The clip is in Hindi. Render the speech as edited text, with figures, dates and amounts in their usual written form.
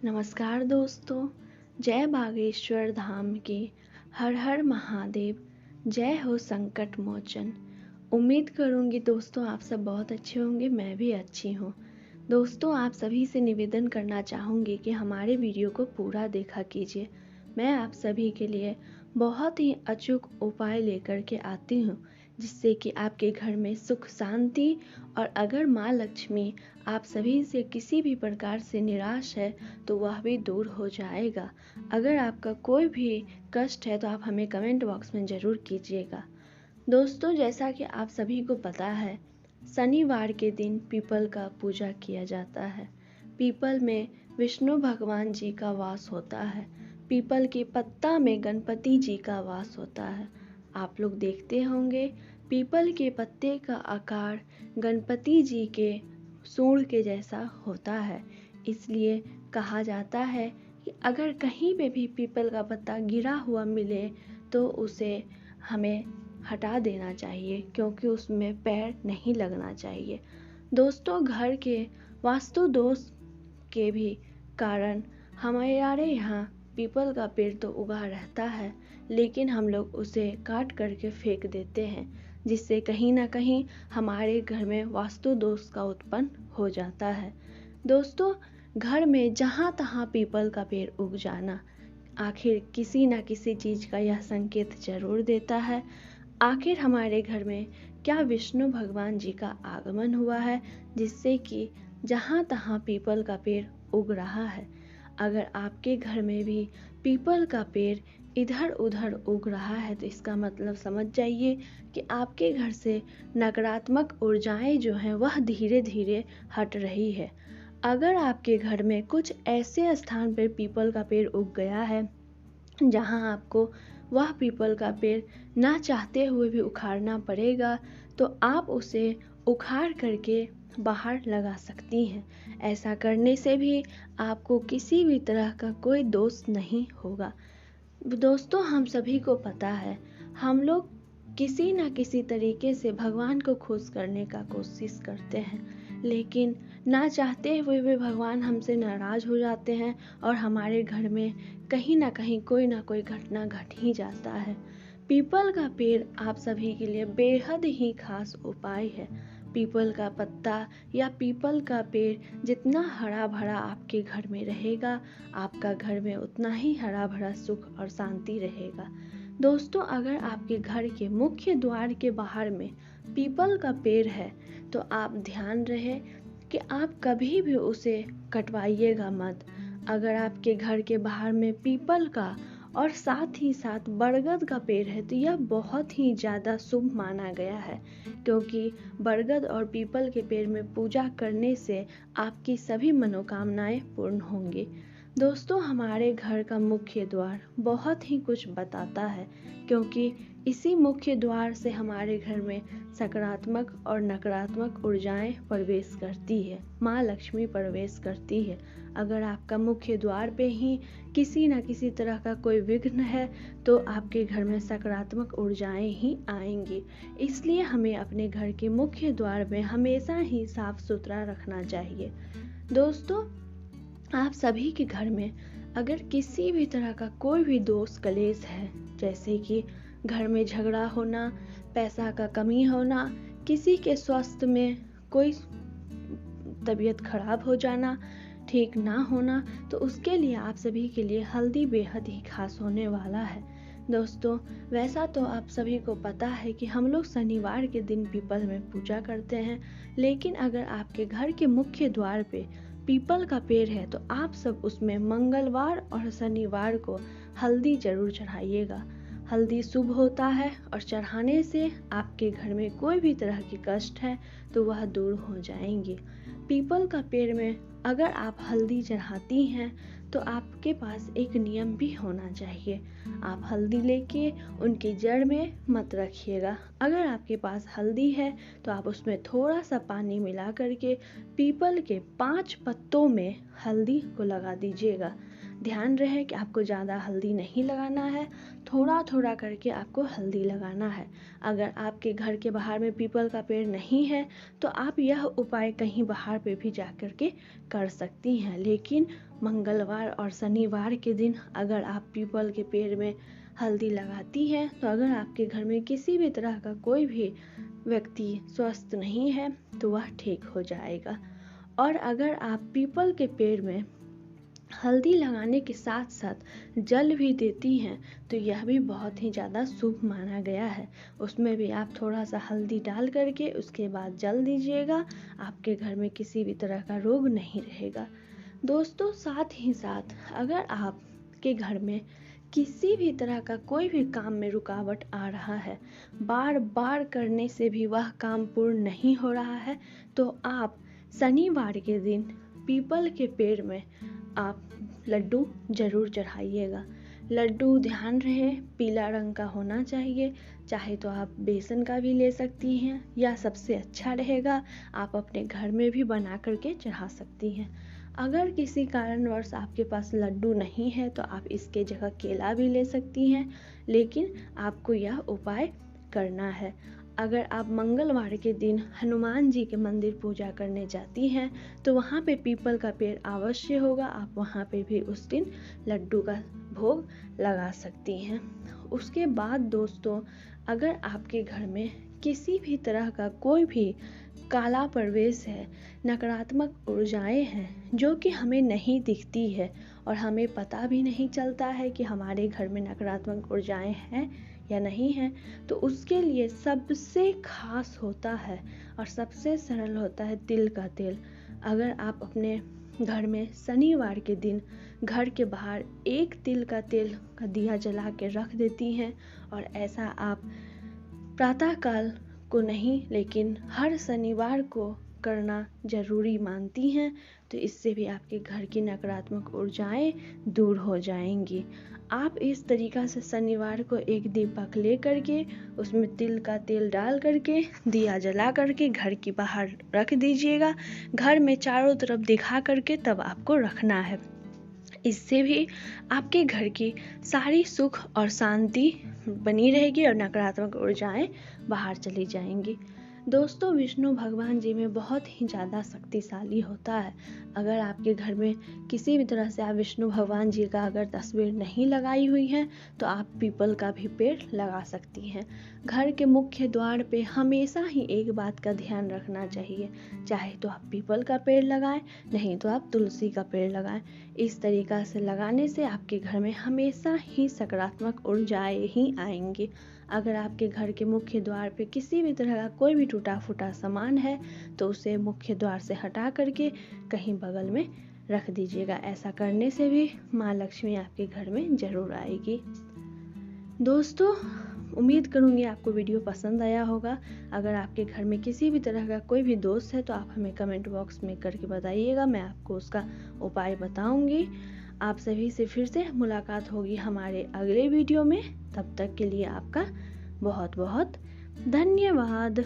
नमस्कार दोस्तों, जय बागेश्वर धाम की। हर हर महादेव। जय हो संकट मोचन। उम्मीद करूंगी दोस्तों आप सब बहुत अच्छे होंगे, मैं भी अच्छी हूँ। दोस्तों आप सभी से निवेदन करना चाहूँगी कि हमारे वीडियो को पूरा देखा कीजिए। मैं आप सभी के लिए बहुत ही अचूक उपाय लेकर के आती हूँ, जिससे कि आपके घर में सुख शांति और अगर माँ लक्ष्मी आप सभी से किसी भी प्रकार से निराश है तो वह भी दूर हो जाएगा। अगर आपका कोई भी कष्ट है तो आप हमें कमेंट बॉक्स में ज़रूर कीजिएगा। दोस्तों जैसा कि आप सभी को पता है, शनिवार के दिन पीपल का पूजा किया जाता है। पीपल में विष्णु भगवान जी का वास होता है। पीपल के पत्ता में गणपति जी का वास होता है। आप लोग देखते होंगे पीपल के पत्ते का आकार गणपति जी के सूंड के जैसा होता है। इसलिए कहा जाता है कि अगर कहीं पे भी पीपल का पत्ता गिरा हुआ मिले तो उसे हमें हटा देना चाहिए, क्योंकि उसमें पैर नहीं लगना चाहिए। दोस्तों घर के वास्तु दोष के भी कारण हमारे यहाँ पीपल का पेड़ तो उगा रहता है, लेकिन हम लोग उसे काट करके फेंक देते हैं, जिससे कहीं ना कहीं हमारे घर में वास्तु दोष का उत्पन्न हो जाता है। दोस्तों घर में जहाँ तहाँ पीपल का पेड़ उग जाना आखिर किसी न किसी चीज़ का यह संकेत जरूर देता है। आखिर हमारे घर में क्या विष्णु भगवान जी का आगमन हुआ है, जिससे कि जहाँ तहाँ पीपल का पेड़ उग रहा है। अगर आपके घर में भी पीपल का पेड़ इधर उधर उग रहा है तो इसका मतलब समझ जाइए कि आपके घर से नकारात्मक ऊर्जाएं जो हैं वह धीरे धीरे हट रही है। अगर आपके घर में कुछ ऐसे स्थान पर पीपल का पेड़ उग गया है जहां आपको वह पीपल का पेड़ ना चाहते हुए भी उखाड़ना पड़ेगा, तो आप उसे उखाड़ करके बाहर लगा सकती हैं। ऐसा करने से भी आपको किसी भी तरह का कोई दोष नहीं होगा। दोस्तों हम सभी को पता है, हम लोग किसी न किसी तरीके से भगवान को खुश करने का कोशिश करते हैं, लेकिन ना चाहते हुए भी भगवान हमसे नाराज़ हो जाते हैं और हमारे घर में कहीं ना कहीं कोई ना कोई घटना घट ही जाता है। पीपल का पेड़ आप सभी के लिए बेहद ही खास उपाय है। पीपल का पत्ता या पीपल का पेड़ जितना हरा भरा आपके घर में रहेगा, आपका घर में उतना ही हरा भरा सुख और शांति रहेगा। दोस्तों अगर आपके घर के मुख्य द्वार के बाहर में पीपल का पेड़ है तो आप ध्यान रहे कि आप कभी भी उसे कटवाइएगा मत। अगर आपके घर के बाहर में पीपल का और साथ ही साथ बरगद का पेड़ है तो यह बहुत ही ज़्यादा शुभ माना गया है, क्योंकि बरगद और पीपल के पेड़ में पूजा करने से आपकी सभी मनोकामनाएं पूर्ण होंगी। दोस्तों हमारे घर का मुख्य द्वार बहुत ही कुछ बताता है, क्योंकि इसी मुख्य द्वार से हमारे घर में सकारात्मक और नकारात्मक ऊर्जाएं प्रवेश करती है, माँ लक्ष्मी प्रवेश करती है। अगर आपका मुख्य द्वार पे ही किसी न किसी तरह का कोई विघ्न है तो आपके घर में सकारात्मक ऊर्जाएं ही आएंगी। इसलिए हमें अपने घर के मुख्य द्वार में हमेशा ही साफ सुथरा रखना चाहिए। दोस्तों आप सभी के घर में अगर किसी भी तरह का कोई भी दोष कलेश है, जैसे कि घर में झगड़ा होना, पैसा का कमी होना, किसी के स्वास्थ्य में कोई तबीयत खराब हो जाना, ठीक ना होना, तो उसके लिए आप सभी के लिए हल्दी बेहद ही खास होने वाला है। दोस्तों वैसा तो आप सभी को पता है कि हम लोग शनिवार के दिन पीपल में पूजा करते हैं, लेकिन अगर आपके घर के मुख्य द्वार पे पीपल का पेड़ है तो आप सब उसमें मंगलवार और शनिवार को हल्दी जरूर चढ़ाइएगा। हल्दी शुभ होता है और चढ़ाने से आपके घर में कोई भी तरह की कष्ट है तो वह दूर हो जाएंगे। पीपल का पेड़ में अगर आप हल्दी चढ़ाती हैं तो आपके पास एक नियम भी होना चाहिए। आप हल्दी लेके उनकी जड़ में मत रखिएगा। अगर आपके पास हल्दी है तो आप उसमें थोड़ा सा पानी मिला करके पीपल के 5 पत्तों में हल्दी को लगा दीजिएगा। ध्यान रहे कि आपको ज़्यादा हल्दी नहीं लगाना है, थोड़ा थोड़ा करके आपको हल्दी लगाना है। अगर आपके घर के बाहर में पीपल का पेड़ नहीं है तो आप यह उपाय कहीं बाहर पे भी जा कर के कर सकती हैं, लेकिन मंगलवार और शनिवार के दिन अगर आप पीपल के पेड़ में हल्दी लगाती हैं तो अगर आपके घर में किसी भी तरह का कोई भी व्यक्ति स्वस्थ नहीं है तो वह ठीक हो जाएगा। और अगर आप पीपल के पेड़ में हल्दी लगाने के साथ साथ जल भी देती हैं तो यह भी बहुत ही ज़्यादा शुभ माना गया है। उसमें भी आप थोड़ा सा हल्दी डाल करके उसके बाद जल दीजिएगा, आपके घर में किसी भी तरह का रोग नहीं रहेगा। दोस्तों, साथ ही साथ अगर आपके घर में किसी भी तरह का कोई भी काम में रुकावट आ रहा है, बार बार करने से भी वह काम पूर्ण नहीं हो रहा है, तो आप शनिवार के दिन पीपल के पेड़ में आप लड्डू जरूर चढ़ाइएगा। लड्डू ध्यान रहे पीला रंग का होना चाहिए, चाहे तो आप बेसन का भी ले सकती हैं या सबसे अच्छा रहेगा आप अपने घर में भी बना करके चढ़ा सकती हैं। अगर किसी कारणवश आपके पास लड्डू नहीं है तो आप इसके जगह केला भी ले सकती हैं, लेकिन आपको यह उपाय करना है। अगर आप मंगलवार के दिन हनुमान जी के मंदिर पूजा करने जाती हैं तो वहाँ पे पीपल का पेड़ अवश्य होगा, आप वहाँ पे भी उस दिन लड्डू का भोग लगा सकती हैं। उसके बाद दोस्तों, अगर आपके घर में किसी भी तरह का कोई भी काला प्रवेश है, नकारात्मक ऊर्जाएं हैं जो कि हमें नहीं दिखती है और हमें पता भी नहीं चलता है कि हमारे घर में नकारात्मक ऊर्जाएं हैं या नहीं है, तो उसके लिए सबसे खास होता है और सबसे सरल होता है तिल का तेल। अगर आप अपने घर में शनिवार के दिन घर के बाहर एक तिल का तेल का दिया जला के रख देती हैं और ऐसा आप प्रातःकाल को नहीं लेकिन हर शनिवार को करना जरूरी मानती हैं, तो इससे भी आपके घर की नकारात्मक ऊर्जाएं दूर हो जाएंगी। आप इस तरीका से शनिवार को एक दीपक ले करके उसमें तिल का तेल डाल करके दिया जला करके घर के बाहर रख दीजिएगा, घर में चारों तरफ दिखा करके तब आपको रखना है। इससे भी आपके घर की सारी सुख और शांति बनी रहेगी और नकारात्मक ऊर्जाएं बाहर चली जाएंगी। दोस्तों, विष्णु भगवान जी में बहुत ही ज़्यादा शक्तिशाली होता है। अगर आपके घर में किसी भी तरह से आप विष्णु भगवान जी का अगर तस्वीर नहीं लगाई हुई है तो आप पीपल का भी पेड़ लगा सकती हैं। घर के मुख्य द्वार पे हमेशा ही एक बात का ध्यान रखना चाहिए, चाहे तो आप पीपल का पेड़ लगाएं, नहीं तो आप तुलसी का पेड़ लगाएं। इस तरीका से लगाने से आपके घर में हमेशा ही सकारात्मक ऊर्जाएं ही आएंगी। अगर आपके घर के मुख्य द्वार पे किसी भी तरह का कोई भी टूटा फूटा सामान है तो उसे मुख्य द्वार से हटा करके कहीं बगल में रख दीजिएगा। ऐसा करने से भी माँ लक्ष्मी आपके घर में जरूर आएगी। दोस्तों, उम्मीद करूँगी आपको वीडियो पसंद आया होगा। अगर आपके घर में किसी भी तरह का कोई भी दोष है तो आप हमें कमेंट बॉक्स में करके बताइएगा, मैं आपको उसका उपाय बताऊंगी। आप सभी से फिर से मुलाकात होगी हमारे अगले वीडियो में। तब तक के लिए आपका बहुत बहुत धन्यवाद।